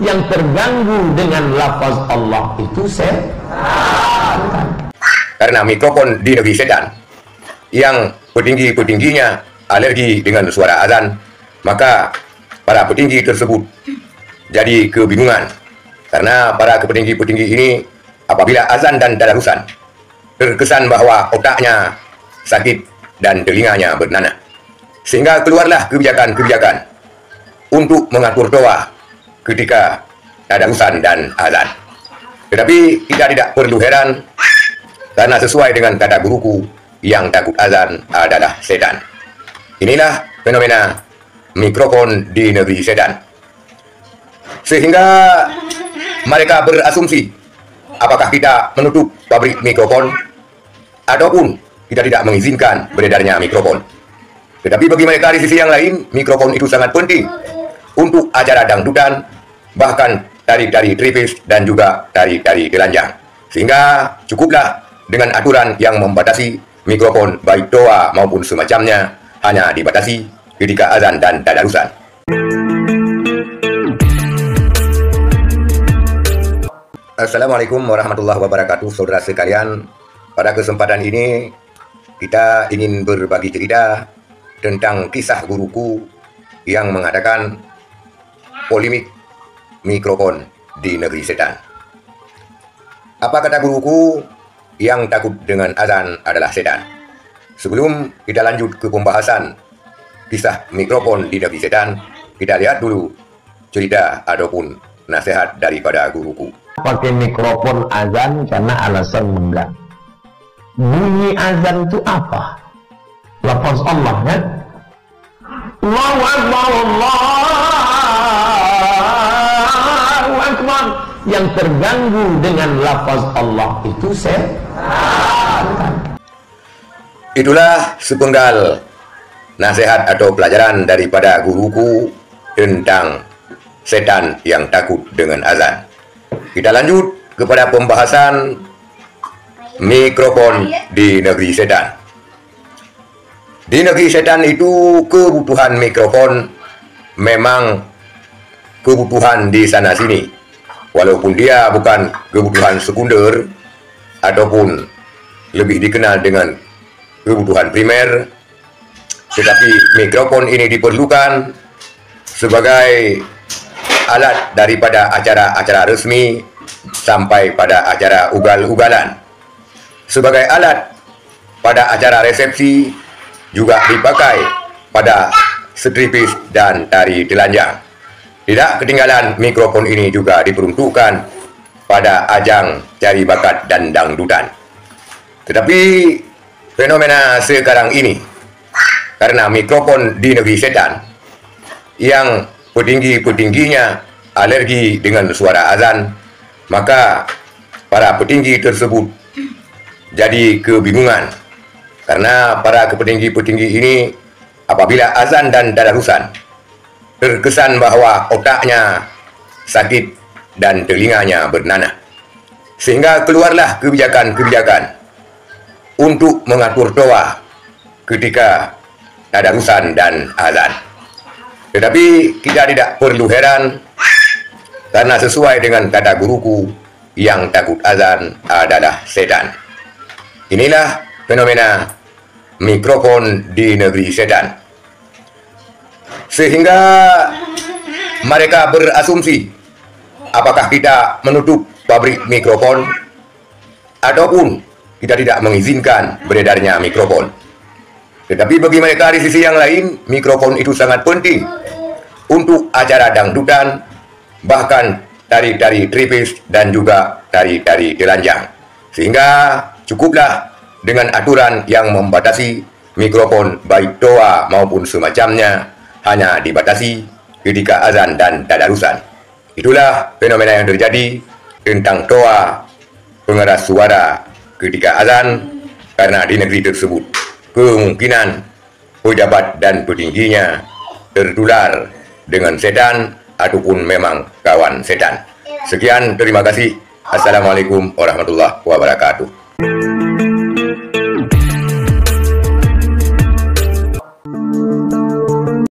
yang terganggu dengan lafaz Allah itu setan. Karena mikrofon di negeri setan yang petinggi-petingginya alergi dengan suara azan, maka para petinggi tersebut jadi kebingungan. Karena para petinggi-petinggi ini apabila azan dan tadarusan terkesan bahwa otaknya sakit dan telinganya bernanah, sehingga keluarlah kebijakan-kebijakan untuk mengatur doa ketika tadarusan dan azan. Tetapi kita tidak perlu heran, karena sesuai dengan kata guruku, yang takut azan adalah setan. Inilah fenomena mikrofon di negeri setan, sehingga mereka berasumsi apakah kita menutup pabrik mikrofon ataupun kita tidak mengizinkan beredarnya mikrofon. Tetapi bagi mereka di sisi yang lain, mikrofon itu sangat penting untuk acara dangdutan, bahkan tari-tari tripis dan juga tari-tari telanjang. Sehingga cukuplah dengan aturan yang membatasi mikrofon baik doa maupun semacamnya hanya dibatasi ketika azan dan tadarusan. Assalamualaikum warahmatullahi wabarakatuh, saudara sekalian. Pada kesempatan ini kita ingin berbagi cerita tentang kisah guruku yang mengatakan polemik mikrofon di negeri setan. Apa kata guruku? Yang takut dengan azan adalah setan. Sebelum kita lanjut ke pembahasan kisah mikrofon di negeri setan, kita lihat dulu cerita ataupun nasihat daripada guruku. Pakai mikrofon azan karena alasan mengganggu. Bunyi azan itu apa? Lafaz Allah kan? Allahu Akbar, Allahu Akbar. Yang terganggu dengan lafaz Allah itu setan. Itulah sepenggal nasihat atau pelajaran daripada guruku tentang setan yang takut dengan azan. Kita lanjut kepada pembahasan mikrofon di negeri setan. Di negeri setan itu kebutuhan mikrofon memang kebutuhan di sana sini. Walaupun dia bukan kebutuhan sekunder ataupun lebih dikenal dengan kebutuhan primer, tetapi mikrofon ini diperlukan sebagai alat daripada acara-acara resmi sampai pada acara ugal-ugalan. Sebagai alat pada acara resepsi juga dipakai pada stripis dan tari telanjang. Tidak ketinggalan, mikrofon ini juga diperuntukkan pada ajang cari bakat dan dangdutan. Tetapi fenomena sekarang ini, karena mikrofon di negeri setan yang petinggi-petingginya alergi dengan suara azan, maka para petinggi tersebut jadi kebingungan. Karena para petinggi-petinggi ini apabila azan dan tadarusan terkesan bahwa otaknya sakit dan telinganya bernanah, sehingga keluarlah kebijakan-kebijakan untuk mengatur doa ketika tadarusan dan azan. Tetapi kita tidak perlu heran, karena sesuai dengan kata guruku, yang takut azan adalah setan. Inilah fenomena mikrofon di negeri setan, sehingga mereka berasumsi apakah kita menutup pabrik mikrofon ataupun kita tidak mengizinkan beredarnya mikrofon. Tetapi bagi mereka di sisi yang lain, mikrofon itu sangat penting untuk acara dangdutan, bahkan tari-tari tripis dan juga tari-tari telanjang. Sehingga cukuplah dengan aturan yang membatasi mikrofon baik doa maupun semacamnya hanya dibatasi ketika azan dan tadarusan. Itulah fenomena yang terjadi tentang doa pengeras suara ketika azan, karena di negeri tersebut kemungkinan pejabat dan petingginya tertular dengan setan ataupun memang kawan setan. Sekian, terima kasih. Assalamualaikum warahmatullahi wabarakatuh.